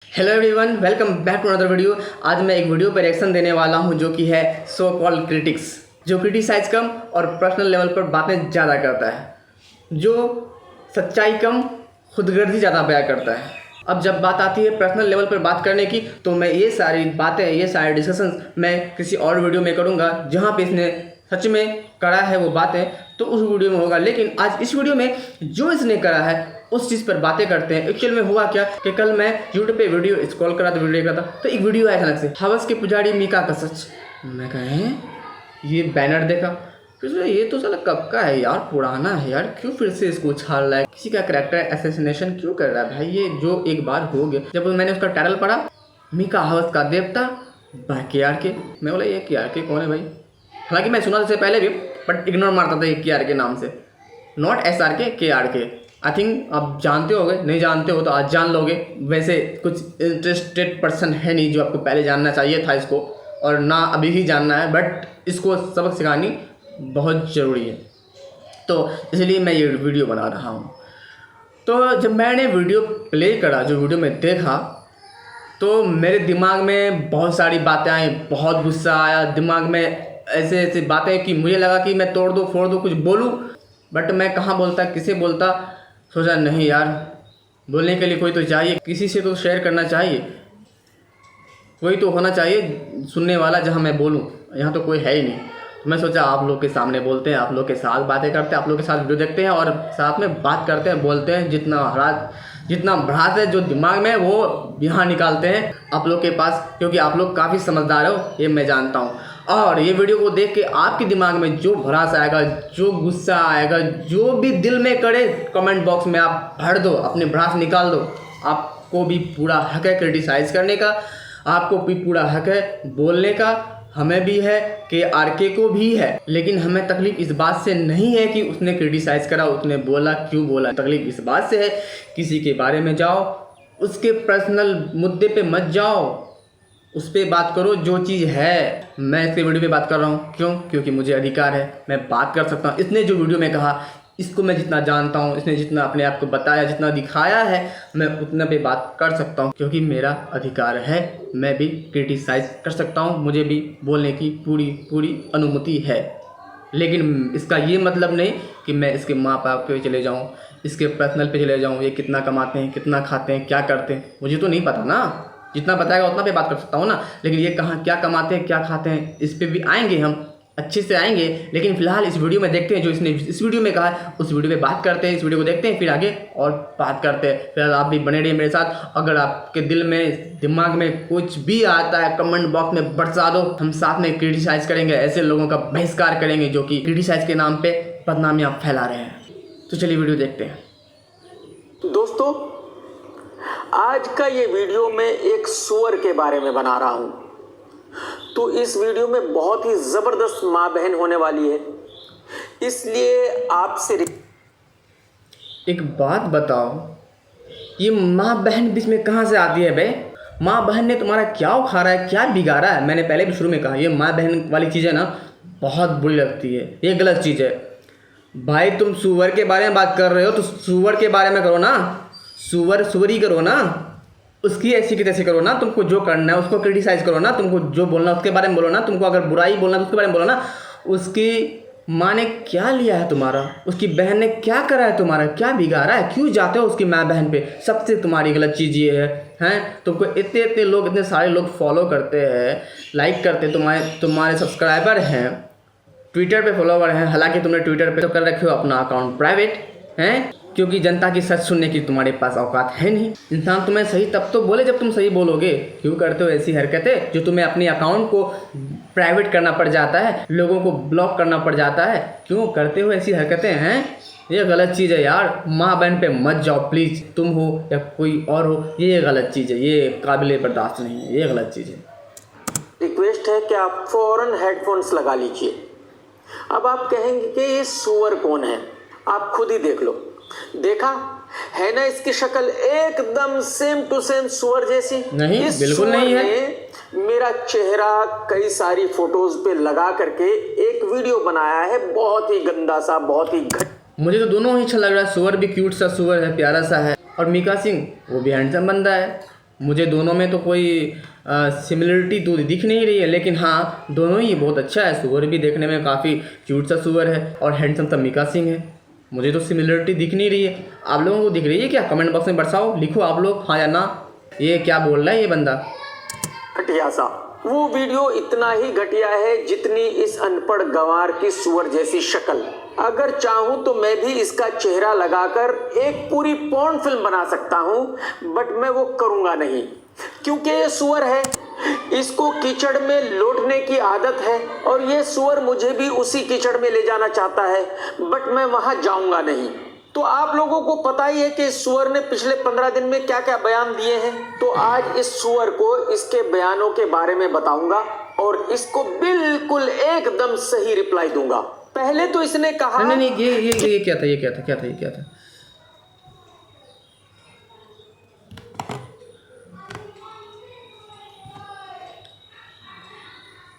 Hello everyone, welcome back to another video. आज मैं एक वीडियो पर रिएक्शन देने वाला हूं जो कि है सो कॉल्ड क्रिटिक्स, जो क्रिटिसाइज कम और पर्सनल लेवल पर बातें ज़्यादा करता है, जो सच्चाई कम खुदगर्जी ज़्यादा बयां करता है। अब जब बात आती है पर्सनल लेवल पर बात करने की, तो मैं ये सारी बातें, ये सारे डिस्कशंस मैं किसी और वीडियो में करूँगा जहाँ पे इसने सच में करा है वो बातें, तो उस वीडियो में होगा। लेकिन आज इस वीडियो में जो इसने करा है उस चीज़ पर बातें करते हैं। एक्चुअल में हुआ क्या कि कल मैं यूट्यूब पे वीडियो स्क्रॉल करा तो वीडियो था, तो एक वीडियो आया अचानक से, हवस के पुजारी मीका का सच। मैं कहा ये बैनर देखा, फिर ये तो साला कब का है यार, पुराना है यार, क्यों फिर से इसको उछाल रहा है, किसी का कैरेक्टर असैसिनेशन क्यों कर रहा है भाई, ये जो एक बार हो गया। जब मैंने उसका टाइटल पढ़ा, मीका हवस का देवता बाय KRK, मैं बोला ये KRK कौन है भाई। हालांकि मैं सुना था पहले भी, बट इग्नोर मारता था ये KRK नाम से, not SRK, KRK। I think आप जानते होगे, नहीं जानते हो तो आज जान लोगे। वैसे कुछ इंटरेस्टेड पर्सन है नहीं जो आपको पहले जानना चाहिए था इसको, और ना अभी ही जानना है, बट इसको सबक सिखानी बहुत ज़रूरी है, तो इसलिए मैं ये वीडियो बना रहा हूँ। तो जब मैंने वीडियो प्ले करा, जो वीडियो में देखा, तो मेरे दिमाग में बहुत सारी बातें आई, बहुत गुस्सा आया दिमाग में, ऐसे ऐसे बातें कि मुझे लगा कि मैं तोड़ दो फोड़ दो कुछ बोलूँ, बट मैं कहाँ बोलता, किसे बोलता। सोचा नहीं यार, बोलने के लिए कोई तो चाहिए, किसी से तो शेयर करना चाहिए, कोई तो होना चाहिए सुनने वाला जहाँ मैं बोलूँ। यहाँ तो कोई है ही नहीं, तो मैं सोचा आप लोग के सामने बोलते हैं, आप लोग के साथ बातें करते हैं, आप लोग के साथ वीडियो देखते हैं और साथ में बात करते हैं, बोलते हैं। जितना भड़ास है जो दिमाग में वो यहाँ निकालते हैं आप लोग के पास, क्योंकि आप लोग काफ़ी समझदार हो, ये मैं जानता हूँ। और ये वीडियो को देख के आपके दिमाग में जो भड़ास आएगा, जो गुस्सा आएगा, जो भी दिल में करे, कमेंट बॉक्स में आप भर दो, अपनी भड़ास निकाल दो। आपको भी पूरा हक है क्रिटिसाइज़ करने का, आपको भी पूरा हक है बोलने का, हमें भी है, KRK को भी है। लेकिन हमें तकलीफ इस बात से नहीं है कि उसने क्रिटिसाइज़ करा, उसने बोला, क्यों बोला। तकलीफ इस बात से है, किसी के बारे में जाओ, उसके पर्सनल मुद्दे पे मत जाओ, उस पर बात करो जो चीज़ है। मैं इसके वीडियो पे बात कर रहा हूँ, क्यों? क्योंकि मुझे अधिकार है, मैं बात कर सकता हूँ। इसने जो वीडियो में कहा, इसको मैं जितना जानता हूँ, इसने जितना अपने आप को बताया, जितना दिखाया है, मैं उतना पे बात कर सकता हूँ, क्योंकि मेरा अधिकार है। मैं भी क्रिटिसाइज़ कर सकता हूँ, मुझे भी बोलने की पूरी अनुमति है। लेकिन इसका ये मतलब नहीं कि मैं इसके माँ बाप पे चले जाऊँ, इसके पर्सनल पे चले जाऊँ, ये कितना कमाते हैं, कितना खाते हैं, क्या करते हैं, मुझे तो नहीं पता ना। जितना बताएगा उतना पे बात कर सकता हूँ ना। लेकिन ये कहाँ क्या कमाते हैं, क्या खाते हैं, इस पे भी आएंगे, हम अच्छे से आएंगे। लेकिन फिलहाल इस वीडियो में देखते हैं जो इसने इस वीडियो में कहा है, उस वीडियो पे बात करते हैं। इस वीडियो को देखते हैं, फिर आगे और बात करते हैं। फिलहाल आप भी बने रहिए मेरे साथ। अगर आपके दिल में, दिमाग में कुछ भी आता है, कमेंट बॉक्स में बरसा दो, हम साथ में क्रिटिसाइज करेंगे, ऐसे लोगों का बहिष्कार करेंगे जो कि क्रिटिसाइज के नाम पे बदनामियाँ फैला रहे हैं। तो चलिए वीडियो देखते हैं। दोस्तों, आज का ये वीडियो मैं एक सुअर के बारे में बना रहा हूं। तो इस वीडियो में बहुत ही जबरदस्त माँ बहन होने वाली है, इसलिए आपसे एक बात बताओ, ये माँ बहन बीच में कहाँ से आती है बे? माँ बहन ने तुम्हारा क्या उखाड़ा है, क्या बिगाड़ा है? मैंने पहले भी शुरू में कहा, ये माँ बहन वाली चीज़ें ना बहुत बुरी लगती है, ये गलत चीज़ है भाई। तुम सुअर के बारे में बात कर रहे हो तो सुअर के बारे में करो ना, सुअरी करो ना, उसकी ऐसी की तैसी करो ना। तुमको जो करना है उसको क्रिटिसाइज करो ना, तुमको जो बोलना है उसके बारे में बोलो ना, तुमको अगर बुराई बोलना है तो उसके बारे में बोलो ना। उसकी माँ ने क्या लिया है तुम्हारा, उसकी बहन ने क्या करा है तुम्हारा, क्या बिगाड़ा है, क्यों जाते हो उसकी माँ बहन पे? सबसे तुम्हारी गलत चीज़ ये है तुमको इतने लोग, इतने सारे लोग फॉलो करते हैं, लाइक करते हैं, तुम्हारे सब्सक्राइबर हैं, ट्विटर पे फॉलोवर हैं। हालांकि तुमने ट्विटर पे तो कर रखे हो अपना अकाउंट प्राइवेट हैं, क्योंकि जनता की सच सुनने की तुम्हारे पास औकात है नहीं। इंसान तुम्हें सही तब तो बोले जब तुम सही बोलोगे। क्यों करते हो ऐसी हरकतें जो तुम्हें अपने अकाउंट को प्राइवेट करना पड़ जाता है, लोगों को ब्लॉक करना पड़ जाता है? क्यों करते हो ऐसी हरकतें हैं? ये गलत चीज़ है यार। माँ बहन पे मत जाओ प्लीज़, तुम हो या कोई और हो, ये गलत चीज़ है, ये काबिल बर्दाश्त नहीं है, ये गलत चीज़ है। रिक्वेस्ट है कि आप फौरन हेडफोन्स लगा लीजिए। अब आप कहेंगे कि ये सुअर कौन है, आप खुद ही देख लो। देखा है ना इसकी शक्ल एकदम सेम टू सेम सुअर जैसी? नहीं, बिल्कुल नहीं है। मेरा चेहरा कई सारी फोटोज पे लगा करके एक वीडियो बनाया है, बहुत ही गंदा सा, बहुत ही मुझे तो दोनों ही अच्छा लग रहा है। सुअर भी क्यूट सा सुअर है, प्यारा सा है, और मीका सिंह वो भी हैंडसम बंदा है। मुझे दोनों में तो कोई सिमिलरिटी तो दिख नहीं रही है, लेकिन हाँ दोनों ही बहुत अच्छा है। सुअर भी देखने में काफ़ी क्यूट सा सुअर है और हैंडसम सा मिका सिंह है। मुझे तो सिमिलरिटी दिख नहीं रही है, आप लोगों को दिख रही है क्या? कमेंट बॉक्स में बरसाओ, लिखो आप लोग हाँ या ना। ये क्या बोल रहा है ये बंदा? घटिया सा वो वीडियो इतना ही घटिया है जितनी इस अनपढ़ गंवार की सुअर जैसी शक्ल। अगर चाहूं तो मैं भी इसका चेहरा लगाकर एक पूरी पॉर्न फिल्म बना सकता हूं, बट मैं वो करूंगा नहीं, क्योंकि ये सुअर है, इसको कीचड़ में लौटने की आदत है और ये सुअर मुझे भी उसी कीचड़ में ले जाना चाहता है, बट मैं वहां जाऊंगा नहीं। तो आप लोगों को पता ही है कि इस सुअर ने पिछले 15 दिन में क्या क्या बयान दिए हैं। तो आज इस सुअर को इसके बयानों के बारे में बताऊंगा और इसको बिल्कुल एकदम सही रिप्लाई दूंगा। पहले तो इसने कहा नहीं ये क्या था?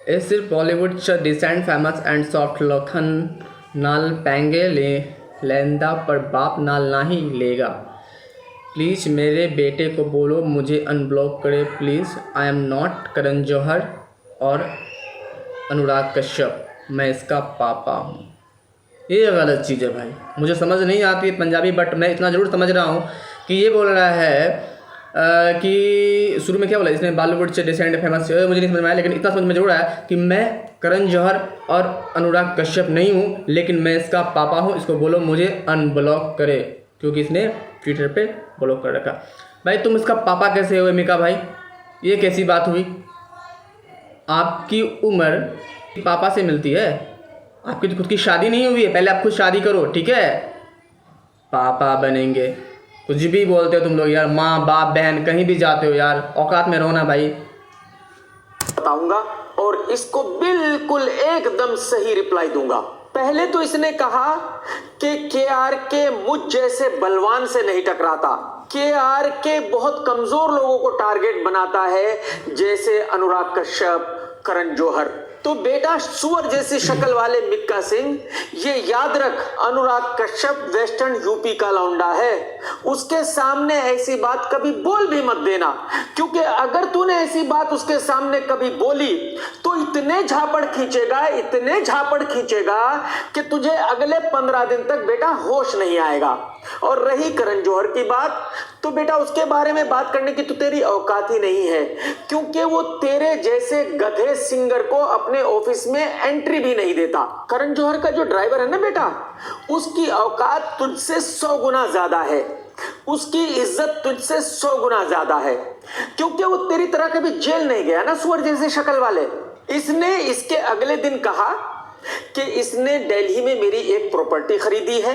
ये सिर्फ Bollywood decent famous and soft लखन नाल पेंगे लेंदा पर बाप नाल नहीं लेगा। प्लीज़ मेरे बेटे को बोलो मुझे अनब्लॉक करे please. I am not Karan Johar और अनुराग कश्यप, मैं इसका पापा हूँ। ये गलत चीज़ है भाई, मुझे समझ नहीं आती है पंजाबी, बट मैं इतना ज़रूर समझ रहा हूँ कि ये बोल रहा है कि शुरू में क्या बोला इसने, बॉलीवुड से डिसेंट फेमस, मुझे नहीं समझ में आया, लेकिन इतना समझ में जरूर आया कि मैं करण जौहर और अनुराग कश्यप नहीं हूँ, लेकिन मैं इसका पापा हूँ। इसको बोलो मुझे अनब्लॉक करे, क्योंकि इसने ट्विटर पे ब्लॉक कर रखा। भाई तुम इसका पापा कैसे हुए मिका भाई? ये कैसी बात हुई? आपकी उम्र पापा से मिलती है? आपकी तो खुद की शादी नहीं हुई है, पहले आप खुद शादी करो, ठीक है? पापा बनेंगे, कुछ भी बोलते हो तुम लोग यार। माँ बाप बहन कहीं भी जाते हो यार, औकात में रहो ना भाई। बताऊंगा और इसको बिल्कुल एकदम सही रिप्लाई दूंगा। पहले तो इसने कहा कि KRK मुझ जैसे बलवान से नहीं टकराता, KRK बहुत कमजोर लोगों को टारगेट बनाता है, जैसे अनुराग कश्यप, करण जौहर। तो बेटा सुअर जैसी शक्ल वाले मिक्का सिंह, ये याद रख, अनुराग कश्यप वेस्टर्न यूपी का लौंडा है, उसके सामने ऐसी बात कभी बोल भी मत देना, क्योंकि अगर तूने ऐसी बात उसके सामने कभी बोली तो इतने झापड़ खींचेगा कि तुझे अगले 15 दिन तक बेटा होश नहीं आएगा। और रही करण जौहर की बात, तो बेटा उसके बारे में बात करने की तो तेरी औकात ही नहीं है, क्योंकि वो तेरे जैसे गधे सिंगर को अपने ऑफिस में एंट्री भी नहीं देता। करण जौहर का जो ड्राइवर है ना बेटा, उसकी औकात तुझसे 100 गुना ज्यादा है, उसकी इज्जत तुझसे 100 गुना ज्यादा है, क्योंकि वो तेरी तरह कभी जेल नहीं गया ना सुअर जैसे शक्ल वाले। इसने इसके अगले दिन कहा कि इसने दिल्ली में मेरी एक प्रॉपर्टी खरीदी है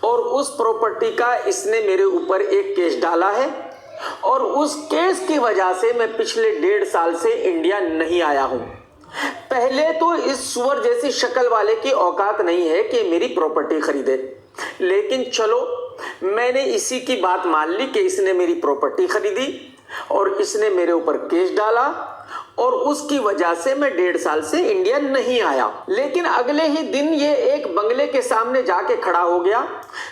और उस प्रॉपर्टी का इसने मेरे ऊपर एक केस डाला है और उस केस की वजह से मैं पिछले 1.5 साल से इंडिया नहीं आया हूं। पहले तो इस सुअर जैसी शक्ल वाले की औकात नहीं है कि मेरी प्रॉपर्टी खरीदे, लेकिन चलो मैंने इसी की बात मान ली कि इसने मेरी प्रॉपर्टी खरीदी और इसने मेरे ऊपर केस डाला और उसकी वजह से मैं 1.5 साल से इंडिया नहीं आया। लेकिन अगले ही दिन ये एक बंगले के सामने जाके खड़ा हो गया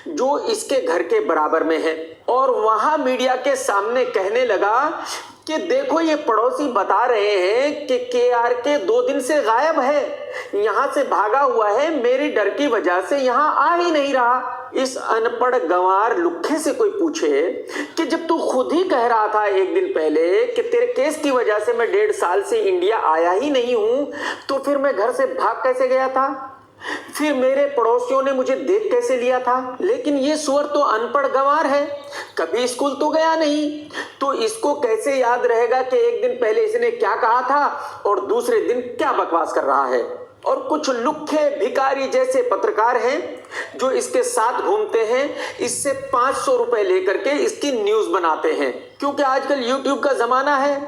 जो इसके घर के बराबर में है और वहां मीडिया के सामने कहने लगा कि देखो ये पड़ोसी बता रहे हैं कि KRK 2 दिन से गायब है, यहां से भागा हुआ है, मेरी डर की वजह से यहां आ ही नहीं रहा। इस अनपढ़ गंवार लुक्खे से कोई पूछे कि जब तू खुद ही कह रहा था एक दिन पहले कि तेरे केस की वजह से मैं 1.5 साल से इंडिया आया ही नहीं हूं, तो फिर मैं घर से भाग कैसे गया था, फिर मेरे पड़ोसियों ने मुझे देख कैसे लिया था। लेकिन ये सुअर तो अनपढ़ गंवार है, कभी स्कूल तो गया नहीं, तो इसको कैसे याद रहेगा कि एक दिन पहले इसने क्या कहा था और दूसरे दिन क्या बकवास कर रहा है। और कुछ लुक्खे भिखारी जैसे पत्रकार हैं जो इसके साथ घूमते हैं, इससे 500 रुपए लेकर के इसकी न्यूज बनाते हैं, क्योंकि आजकल YouTube का जमाना है,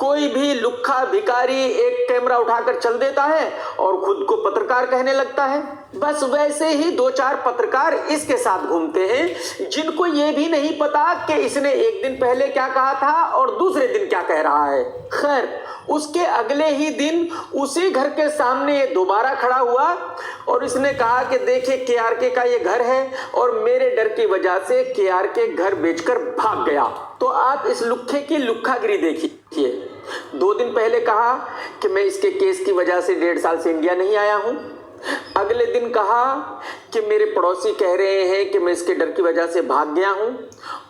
कोई भी लुक्खा भिखारी एक कैमरा उठाकर चल देता है और खुद को पत्रकार कहने लगता है। बस वैसे ही 2-4 पत्रकार इसके साथ घूमते हैं जिनको ये भी नहीं पता कि इसने एक दिन पहले क्या कहा था और दूसरे दिन क्या कह रहा है। खैर, उसके अगले ही दिन उसी घर के सामने ये दोबारा खड़ा हुआ और इसने कहा कि देखिए केआरके का ये घर है और मेरे डर की वजह से केआरके घर बेचकर भाग गया। तो आप इस लुक्खे की लुक्खागिरी देखिए। 2 दिन पहले कहा कि मैं इसके केस की वजह से 1.5 साल से इंडिया नहीं आया हूं। अगले दिन कहा कि मेरे पड़ोसी कह रहे हैं कि मैं इसके डर की वजह से भाग गया हूं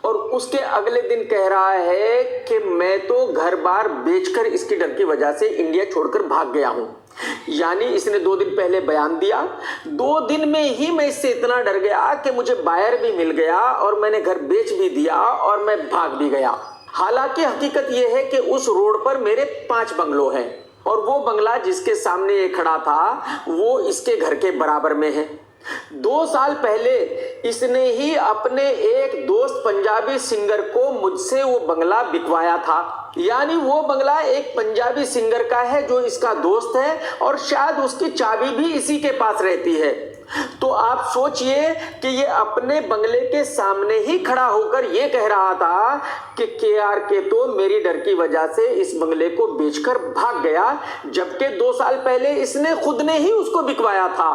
और उसके अगले दिन कह रहा है कि मैं तो घर बार बेचकर इसकी डर की वजह से इंडिया छोड़कर भाग गया हूं। यानी इसने 2 दिन पहले बयान दिया, 2 दिन में ही मैं इससे इतना डर गया कि मुझे बायर भी मिल गया और मैंने घर बेच भी दिया और मैं भाग भी गया। हालांकि हकीकत यह है कि उस रोड पर मेरे 5 बंगलो हैं और वो बंगला जिसके सामने ये खड़ा था वो इसके घर के बराबर में है। 2 साल पहले इसने ही अपने एक दोस्त पंजाबी सिंगर को मुझसे वो बंगला बिकवाया था। यानी वो बंगला एक पंजाबी सिंगर का है जो इसका दोस्त है और शायद उसकी चाबी भी इसी के पास रहती है। तो आप सोचिए कि ये अपने बंगले के सामने ही खड़ा होकर ये कह रहा था कि केआरके तो मेरी डर की वजह से इस बंगले को बेचकर भाग गया, जबकि 2 साल पहले इसने खुद ने ही उसको बिकवाया था।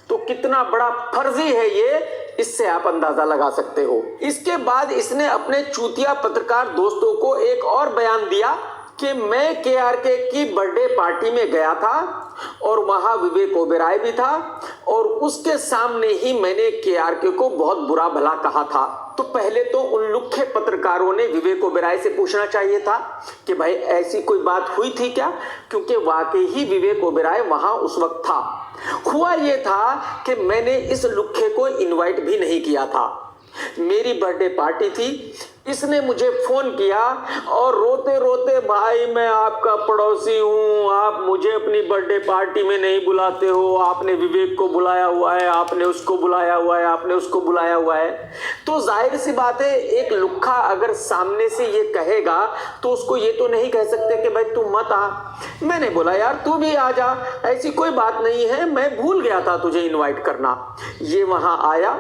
तो कितना बड़ा फर्जी है ये, इससे आप अंदाजा लगा सकते हो। इसके बाद इसने अपने चूतिया पत्रकार दोस्तों को एक और बयान दिया कि मैं केआरके की बर्थडे पार्टी में गया था और वहां विवेक ओबेरॉय भी था और उसके सामने ही मैंने केआरके को बहुत बुरा भला कहा था। तो पहले तो उन लुक्खे पत्रकारों ने विवेक ओबेरॉय से पूछना चाहिए था कि भाई ऐसी कोई बात हुई थी क्या, क्योंकि वाकई ही विवेक ओबेरॉय वहां उस वक्त था। हुआ ये था कि मैंने इस लुक्खे को इनवाइट भी नहीं किया था। मेरी बर्थडे पार्टी थी, इसने मुझे फोन किया और रोते रोते भाई मैं आपका पड़ोसी हूँ, आप मुझे अपनी बर्थडे पार्टी में नहीं बुलाते हो, आपने विवेक को बुलाया हुआ है, आपने उसको बुलाया हुआ है, आपने उसको बुलाया हुआ है। तो जाहिर सी बात है एक लुक्खा अगर सामने से ये कहेगा तो उसको ये तो नहीं कह सकते कि भाई तू मत आ। मैंने बोला यार तू भी आ जा, ऐसी कोई बात नहीं है, मैं भूल गया था तुझे इन्वाइट करना। ये वहाँ आया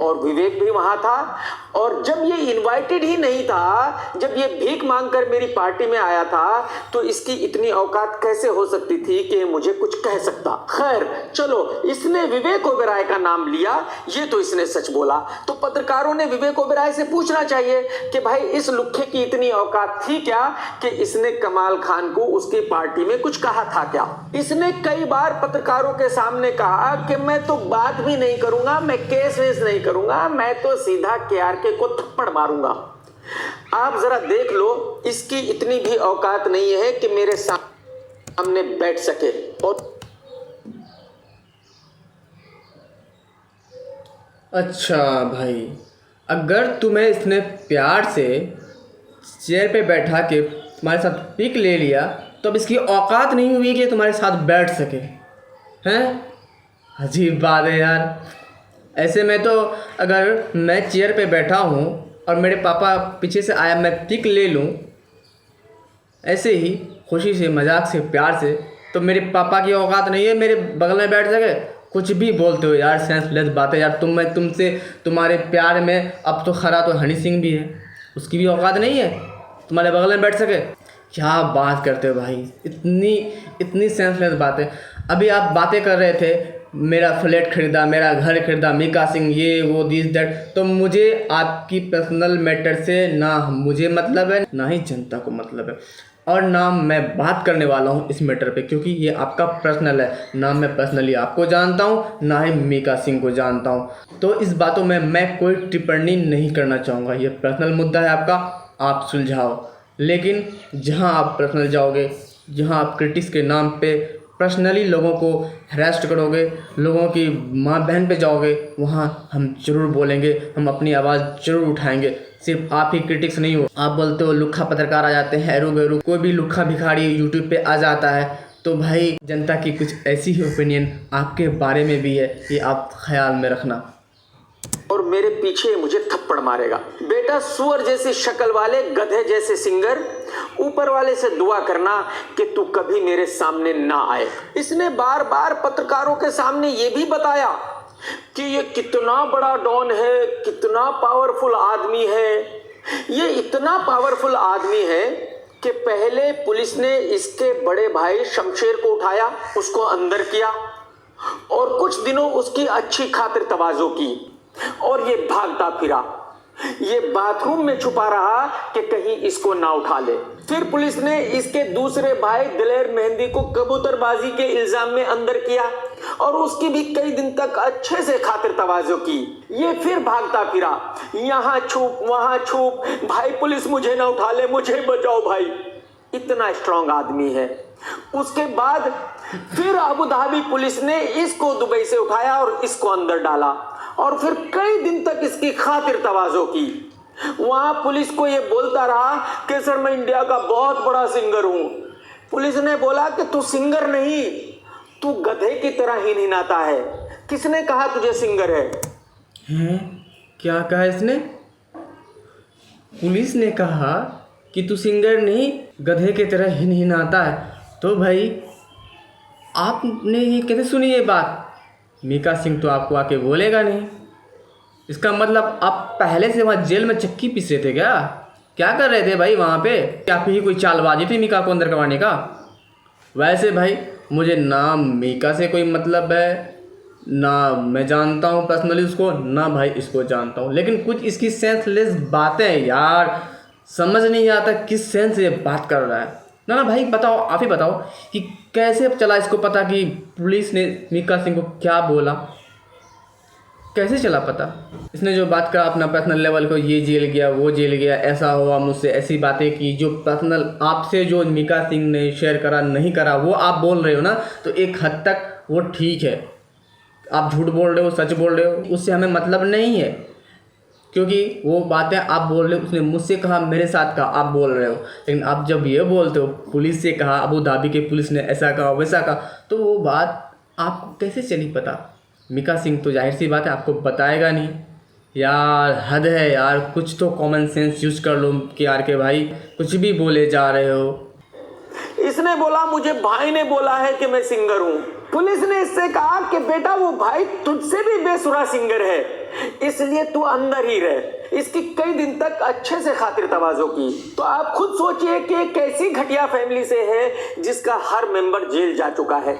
और विवेक भी वहाँ था और जब ये इनवाइटेड ही नहीं था, जब ये भीख मांगकर मेरी पार्टी में आया था, तो इसकी इतनी औकात कैसे हो सकती थी कि मुझे कुछ कह सकता। खैर चलो, इसने विवेक ओबेरॉय का नाम लिया, ये तो इसने सच बोला। तो पत्रकारों ने विवेक ओबेरॉय से पूछना चाहिए कि भाई इस लुक्खे की इतनी औकात थी क्या कि इसने कमाल खान को उसकी पार्टी में कुछ कहा था क्या। इसने कई बार पत्रकारों के सामने कहा कि मैं तो बात भी नहीं करूंगा, मैं केस वेस नहीं करूंगा, मैं तो सीधा केआरके को थप्पड़ मारूंगा। आप जरा देख लो, इसकी इतनी भी औकात नहीं है कि मेरे सामने बैठ सके। और अच्छा भाई, अगर तुम्हें इसने प्यार से चेयर पे बैठा के तुम्हारे साथ पिक ले लिया तो अब इसकी औकात नहीं हुई कि तुम्हारे साथ बैठ सके, हैं? अजीब बात है यार। ऐसे में तो अगर मैं चेयर पे बैठा हूँ और मेरे पापा पीछे से आया, मैं पिक ले लूँ ऐसे ही खुशी से, मजाक से, प्यार से, तो मेरे पापा की औकात नहीं है मेरे बगल में बैठ सके। कुछ भी बोलते हो यार, सेंसलेस बातें यार। तुम्हारे प्यार में अब तो खरा तो हनी सिंह भी है, उसकी भी औकात नहीं है तुम्हारे बगल में बैठ सके। क्या बात करते हो भाई, इतनी सेंसलेस बातें। अभी आप बातें कर रहे थे मेरा फ्लैट खरीदा, मेरा घर खरीदा, मीका सिंह ये वो दिस दैट, तो मुझे आपकी पर्सनल मैटर से ना मुझे मतलब है, ना ही जनता को मतलब है, और ना मैं बात करने वाला हूँ इस मैटर पे, क्योंकि ये आपका पर्सनल है। ना मैं पर्सनली आपको जानता हूँ, ना ही मीका सिंह को जानता हूँ। तो इस बातों में मैं कोई टिप्पणी नहीं करना चाहूँगा। ये पर्सनल मुद्दा है आपका, आप सुलझाओ। लेकिन जहाँ आप पर्सनल जाओगे, जहाँ आप क्रिटिक्स के नाम पे पर्सनली लोगों को हरास्ट करोगे, लोगों की माँ बहन पे जाओगे, वहाँ हम ज़रूर बोलेंगे, हम अपनी आवाज़ ज़रूर उठाएंगे। सिर्फ आप ही क्रिटिक्स नहीं हो। आप बोलते हो लुक्खा पत्रकार आ जाते हैं, हैरू गैरू, कोई भी लुक्खा भिखारी यूट्यूब पे आ जाता है, तो भाई जनता की कुछ ऐसी ही ओपिनियन आपके बारे में भी है, ये आप ख्याल में रखना। और मेरे पीछे मुझे थप्पड़ मारेगा। बेटा सुअर जैसी शक्ल वाले गधे जैसे सिंगर ऊपर वाले से दुआ करना कि तू कभी मेरे सामने ना आए। इसने बार बार पत्रकारों के सामने ये भी बताया कि ये कितना बड़ा डॉन है, कितना पावरफुल आदमी है। ये इतना पावरफुल आदमी है कि पहले पुलिस ने इसके बड़े भाई शमशेर को उठाया, उसको अंदर किया और कुछ दिनों उसकी अच्छी खातिर तवाज़ो की और ये भागता फिरा। ये बाथरूम में छुपा रहा कि कहीं इसको ना उठा ले। फिर पुलिस ने इसके दूसरे भाई दिलेर मेहंदी को कबूतरबाजी के इल्जाम में अंदर किया और उसकी भी कई दिन तक अच्छे से खातिर तवाज़ो की। ये फिर भागता फिरा, यहाँ छुप वहां छुप, भाई पुलिस मुझे ना उठा ले, मुझे बचाओ भाई। इतना स्ट्रांग आदमी है। उसके बाद फिर अबू धाबी पुलिस ने इसको दुबई से उठाया और इसको अंदर डाला और फिर कई दिन तक इसकी खातिर तवाज़ो की। वहां पुलिस को ये बोलता रहा कि सर मैं इंडिया का बहुत बड़ा सिंगर हूं। पुलिस ने बोला कि तू सिंगर नहीं, तू गधे की तरह ही हिनाता है। किसने कहा तुझे सिंगर है? हैं? क्या कहा इसने? पुलिस ने कहा कि तू सिंगर नहीं, गधे की तरह हिनहिनाता है। तो भाई आपने ये कैसे सुनी ये बात? मीका सिंह तो आपको आके बोलेगा नहीं। इसका मतलब आप पहले से वहाँ जेल में चक्की पीस रहे थे क्या? क्या कर रहे थे भाई वहाँ पे? क्या आपकी कोई चालबाजी थी मीका को अंदर करवाने का? वैसे भाई मुझे ना मीका से कोई मतलब है, ना मैं जानता हूँ पर्सनली उसको, ना भाई इसको जानता हूँ, लेकिन कुछ इसकी सेंसलेस बातें यार समझ नहीं आता किस सेंस से ये बात कर रहा है। ना भाई बताओ, आप ही बताओ कि कैसे चला इसको पता कि पुलिस ने मीका सिंह को क्या बोला? कैसे चला पता? इसने जो बात करा अपना पर्सनल लेवल को, ये जेल गया, वो जेल गया, ऐसा हुआ, मुझसे ऐसी बातें की, जो पर्सनल आपसे जो मीका सिंह ने शेयर करा नहीं करा वो आप बोल रहे हो ना, तो एक हद तक वो ठीक है। आप झूठ बोल रहे हो, सच बोल रहे हो, उससे हमें मतलब नहीं है, क्योंकि वो बातें आप बोल रहे हो उसने मुझसे कहा, मेरे साथ कहा, आप बोल रहे हो। लेकिन आप जब ये बोलते हो पुलिस से कहा, अबू धाबी के पुलिस ने ऐसा कहा वैसा कहा, तो वो बात आपको कैसे चली पता? मीका सिंह तो जाहिर सी बात है आपको बताएगा नहीं। यार हद है यार, कुछ तो कॉमन सेंस यूज कर लो कि यार के भाई कुछ भी बोले जा रहे हो। इसने बोला मुझे भाई ने बोला है कि मैं सिंगर हूं। पुलिस ने इससे कहा कि बेटा वो भाई तुझसे भी बेसुरा सिंगर है, इसलिए तू अंदर ही रह। इसकी कई दिन तक अच्छे से खातिर तवाज़ो की। तो आप खुद सोचिए कि एक ऐसी घटिया फैमिली से है जिसका हर मेंबर जेल जा चुका है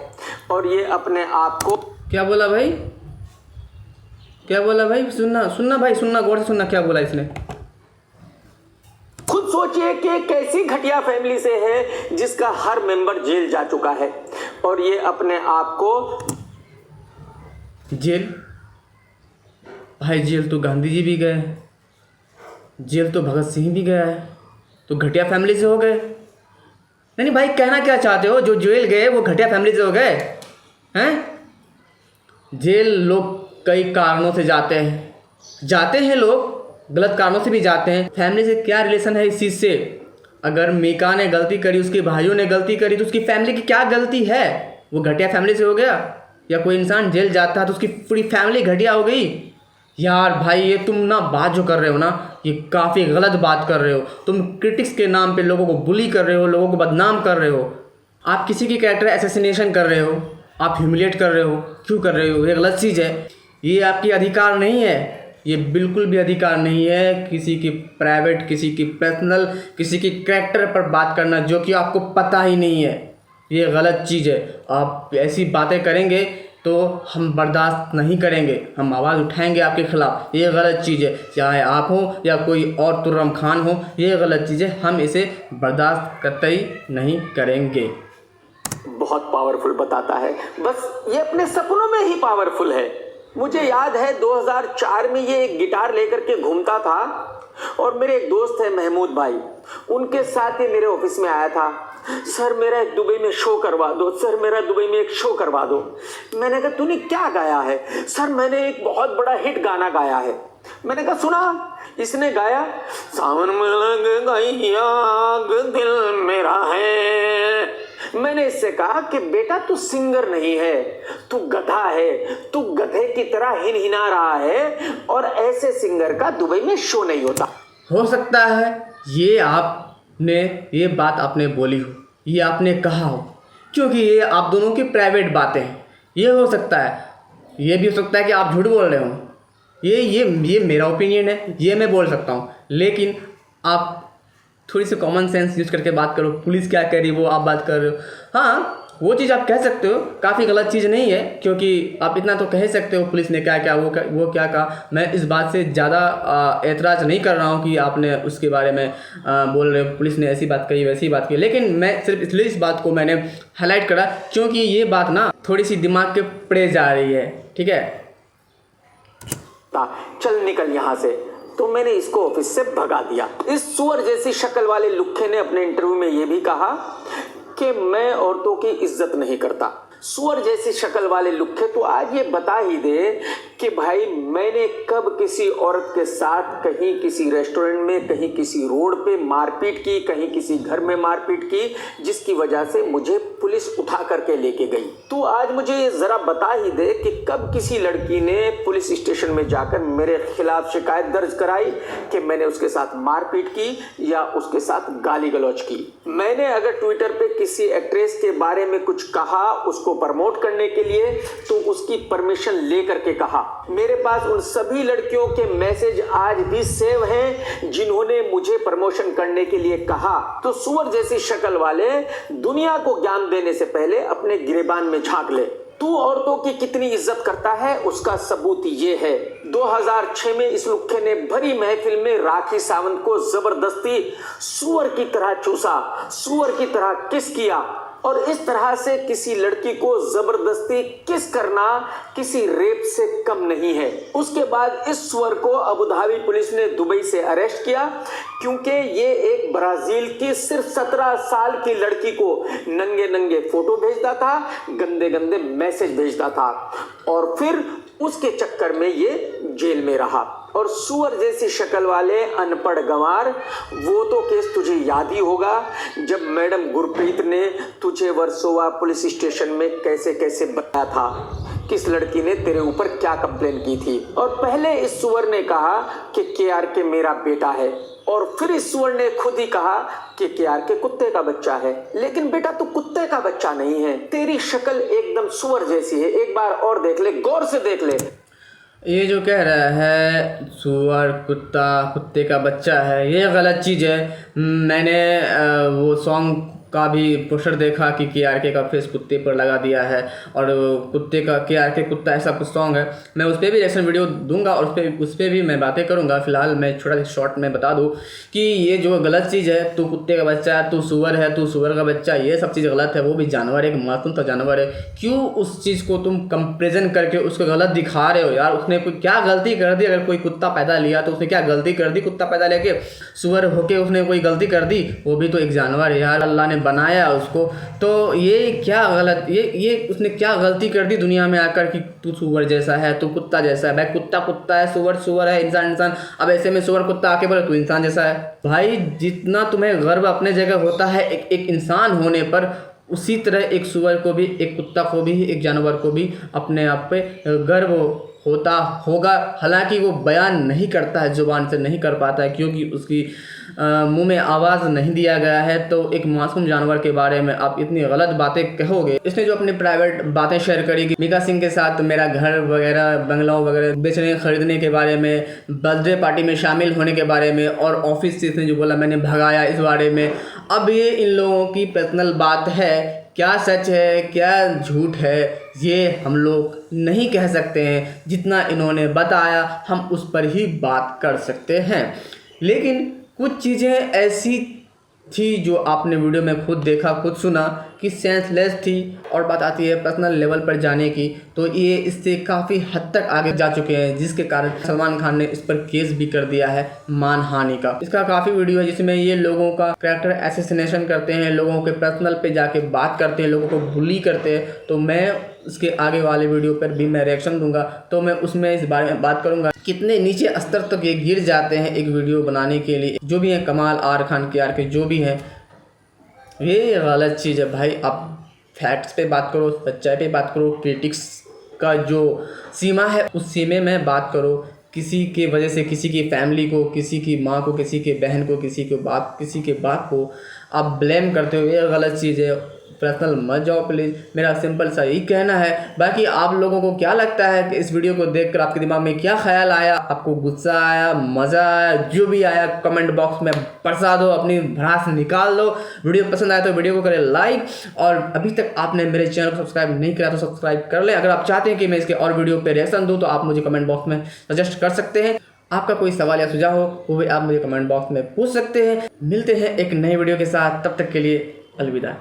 और ये अपने आप को क्या बोला भाई? क्या बोला भाई? सुनना भाई, सुनना गौर से सुनना, क्या बोला इसने? खुद सोचिए कि एक ऐसी घटिया फैमिली से है जिसका हर मेंबर जेल जा चुका है और ये अपने आप को जेल? भाई जेल तो गांधी जी भी गए, जेल तो भगत सिंह भी गया है, तो घटिया फैमिली से हो गए? नहीं भाई, कहना क्या चाहते हो? जो जेल गए वो घटिया फैमिली से हो गए हैं? जेल लोग कई कारणों से जाते हैं लोग, गलत कारणों से भी जाते हैं। फैमिली से क्या रिलेशन है इस चीज़ से? अगर मीका ने गलती करी, उसके भाइयों ने गलती करी, तो उसकी फैमिली की क्या गलती है? वो घटिया फैमिली से हो गया? या कोई इंसान जेल जाता है तो उसकी पूरी फैमिली घटिया हो गई? यार भाई ये तुम ना बात जो कर रहे हो ना, ये काफ़ी गलत बात कर रहे हो। तुम क्रिटिक्स के नाम पे लोगों को बुली कर रहे हो, लोगों को बदनाम कर रहे हो, आप किसी की कैरेक्टर असैसिनेशन कर रहे हो, आप ह्यूमिलेट कर रहे हो। क्यों कर रहे हो? ये गलत चीज़ है, ये आपकी अधिकार नहीं है। ये बिल्कुल भी अधिकार नहीं है किसी की प्राइवेट, किसी की पर्सनल, किसी की कैरेक्टर पर बात करना जो कि आपको पता ही नहीं है। ये गलत चीज़ है। आप ऐसी बातें करेंगे तो हम बर्दाश्त नहीं करेंगे, हम आवाज़ उठाएंगे आपके ख़िलाफ़। ये गलत चीज़ है, चाहे आप हो या कोई और तुर्रम खान हो, ये गलत चीज़ है, हम इसे बर्दाश्त कतई नहीं करेंगे। बहुत पावरफुल बताता है, बस ये अपने सपनों में ही पावरफुल है। मुझे याद है 2004 में ये एक गिटार लेकर के घूमता था और मेरे एक दोस्त है महमूद भाई, उनके साथ ही मेरे ऑफिस में आया था। सर मेरा एक दुबई में शो करवा दो, सर मेरा दुबई में एक शो करवा दो। मैंने कहा तूने क्या गाया है? सर मैंने एक बहुत बड़ा हिट गाना गाया है। मैंने कहा सुना। इसने गाया, सावन में लग गई आग दिल मेरा है। मैंने इससे कहा कि बेटा तू सिंगर नहीं है, तू गधा है, तू गधे की तरह हिनहिना रहा है और ऐसे सिंगर का दुबई में शो नहीं होता। हो सकता है ये आप ने ये बात आपने बोली हो, ये आपने कहा हो, क्योंकि ये आप दोनों की प्राइवेट बातें हैं। ये हो सकता है, ये भी हो सकता है कि आप झूठ बोल रहे हो। ये मेरा ओपिनियन है, ये मैं बोल सकता हूँ, लेकिन आप थोड़ी सी कॉमन सेंस यूज़ करके बात करो। पुलिस क्या कह रही वो आप बात कर रहे हो। हाँ, वो चीज़ आप कह सकते हो, काफ़ी गलत चीज़ नहीं है, क्योंकि आप इतना तो कह सकते हो पुलिस ने क्या क्या वो क्या कहा। मैं इस बात से ज़्यादा एतराज़ नहीं कर रहा हूँ कि आपने उसके बारे में बोल रहे हो पुलिस ने ऐसी बात कही वैसी बात की, लेकिन मैं सिर्फ इसलिए इस बात को मैंने हाईलाइट करा क्योंकि ये बात ना थोड़ी सी दिमाग के पड़े जा रही है। ठीक है, चल निकल यहाँ से। तो मैंने इसको ऑफिस से भगा दिया। इस सुअर जैसी शक्ल वाले लुक्खे ने अपने इंटरव्यू में यह भी कहा कि मैं औरतों की इज्जत नहीं करता। सुअर जैसी शक्ल वाले लुक्खे तो आज ये बता ही दे कि भाई मैंने कब किसी औरत के साथ कहीं किसी रेस्टोरेंट में, कहीं किसी रोड पे मारपीट की, कहीं किसी घर में मारपीट की जिसकी वजह से मुझे पुलिस उठा करके लेके गई। तो आज मुझे ये जरा बता ही दे कि कब किसी लड़की ने पुलिस स्टेशन में जाकर मेरे खिलाफ शिकायत दर्ज कराई कि मैंने उसके साथ मारपीट की या उसके साथ गाली गलौज की। मैंने अगर ट्विटर पे किसी एक्ट्रेस के बारे में कुछ कहा उसको प्रमोट करने के लिए तो उसकी परमिशन लेकर के कहा। मेरे पास उन सभी लड़कियों के मैसेज आज भी सेव हैं जिन्होंने मुझे प्रमोशन करने के लिए कहा। तो सुअर जैसी शक्ल वाले दुनिया को ज्ञान देने से पहले अपने गिरेबान में झांक ले। तू औरतों की कितनी इज्जत करता है उसका सबूत ये है। 2006 में इस लुक्खे ने भरी महफिल में राखी सावंत को जबरदस्ती सुअर की तरह चूसा, सुअर की तरह किस किया। और इस तरह से किसी लड़की को जबरदस्ती किस करना किसी रेप से कम नहीं है। उसके बाद इस सुअर को अबू धाबी पुलिस ने दुबई से अरेस्ट किया क्योंकि ये एक ब्राजील की सिर्फ 17 साल की लड़की को नंगे नंगे फोटो भेजता था, गंदे गंदे मैसेज भेजता था और फिर उसके चक्कर में ये जेल में रहा। और सुअर जैसी शक्ल वाले अनपढ़ गंवार, वो तो केस तुझे याद ही होगा जब मैडम गुरप्रीत ने तुझे वर्सोवा पुलिस स्टेशन में कैसे कैसे बताया था किस लड़की ने तेरे ऊपर क्या कंप्लेन की थी। और पहले इस सुअर ने कहा कि KRK मेरा बेटा है और फिर इस सुअर ने खुद ही कहा कि KRK कुत्ते का बच्चा है। लेकिन बेटा तू कुत्ते का बच्चा नहीं है, तेरी शक्ल एकदम सुअर जैसी है। एक बार और देख ले, गौर से देख ले। ये जो कह रहा है सुअर कुत्ता कुत्ते का बच्चा है, ये गलत चीज़ है। मैंने वो सॉन्ग का भी पोस्टर देखा कि KRK का फेस कुत्ते पर लगा दिया है और कुत्ते का KRK कुत्ता ऐसा कुछ सॉन्ग है। मैं उस पर भी रिएक्शन वीडियो दूंगा और उस पर भी मैं बातें करूंगा। फिलहाल मैं छोटा सा शॉर्ट में बता दूं कि ये जो गलत चीज़ है, तू कुत्ते का बच्चा है, तू सुअर है, तू सुअर का बच्चा, ये सब चीज़ गलत है। वो भी जानवर है, एक मासूम सा जानवर है। क्यों उस चीज़ को तुम कंपेरिजन करके उसको गलत दिखा रहे हो यार? उसने कोई क्या गलती कर दी? अगर कोई कुत्ता पैदा लिया तो उसने क्या गलती कर दी? कुत्ता पैदा लेके सुअर होके उसने कोई गलती कर दी? वो भी तो एक जानवर है यार, अल्लाह ने बनाया उसको। तो ये क्या गलत, ये उसने क्या गलती कर दी दुनिया में आकर कि तू सुअर जैसा है, तू कुत्ता जैसा है? भाई कुत्ता कुत्ता है, सुअर सुअर है, इंसान इंसान। अब ऐसे में सुअर कुत्ता आके बोले तू इंसान जैसा है। भाई जितना तुम्हें गर्व अपने जगह होता है एक इंसान होने पर, उसी तरह एक सुअर को भी, एक कुत्ता को भी, एक जानवर को भी अपने आप पे गर्व होता होगा। हालांकि वो बयान नहीं करता है, जुबान से नहीं कर पाता है क्योंकि उसकी मुंह में आवाज़ नहीं दिया गया है। तो एक मासूम जानवर के बारे में आप इतनी गलत बातें कहोगे? इसने जो अपनी प्राइवेट बातें शेयर करी कि मीका सिंह के साथ मेरा घर वगैरह बंगला वगैरह बेचने खरीदने के बारे में, बर्थडे पार्टी में शामिल होने के बारे में, और ऑफिस से इसने जो बोला मैंने भगाया इस बारे में। अब ये इन लोगों की पर्सनल बात है, क्या सच है क्या झूठ है ये हम लोग नहीं कह सकते हैं। जितना इन्होंने बताया हम उस पर ही बात कर सकते हैं। लेकिन कुछ चीज़ें ऐसी थी जो आपने वीडियो में खुद देखा खुद सुना कि सेंसलेस थी। और बात आती है पर्सनल लेवल पर जाने की, तो ये इससे काफ़ी हद तक आगे जा चुके हैं, जिसके कारण सलमान खान ने इस पर केस भी कर दिया है मानहानि का। इसका काफ़ी वीडियो है जिसमें ये लोगों का कैरेक्टर असैसिनेशन करते हैं, लोगों के पर्सनल पे जाके बात करते हैं, लोगों को बुली करते हैं। तो मैं इसके आगे वाले वीडियो पर भी मैं रिएक्शन दूंगा, तो मैं उसमें इस बारे में बात करूंगा कितने नीचे स्तर तक ये गिर जाते हैं एक वीडियो बनाने के लिए। जो भी है कमाल, आर खान, KRK जो भी है, ये गलत चीज़ है भाई। आप फैक्ट्स पे बात करो, सच्चाई पे बात करो, क्रिटिक्स का जो सीमा है उस सीमे में बात करो किसी के वजह से किसी की फैमिली को, किसी की माँ को, किसी के बहन को, किसी के बाप को आप ब्लेम करते हो, ये गलत चीज़ है। पर्सनल मत जाओ प्लीज़, मेरा सिंपल सा यही कहना है। बाकी आप लोगों को क्या लगता है कि इस वीडियो को देखकर आपके दिमाग में क्या ख्याल आया? आपको गुस्सा आया, मज़ा आया, जो भी आया कमेंट बॉक्स में बरसा दो, अपनी भड़ास निकाल दो। वीडियो पसंद आया तो वीडियो को करें लाइक, और अभी तक आपने मेरे चैनल को सब्सक्राइब नहीं किया तो सब्सक्राइब कर लें। अगर आप चाहते हैं कि मैं इसके और वीडियो पर रिएक्शन दूँ तो आप मुझे कमेंट बॉक्स में सजेस्ट कर सकते हैं। आपका कोई सवाल या सुझाव हो वो भी आप मुझे कमेंट बॉक्स में पूछ सकते हैं। मिलते हैं एक नई वीडियो के साथ, तब तक के लिए अलविदा।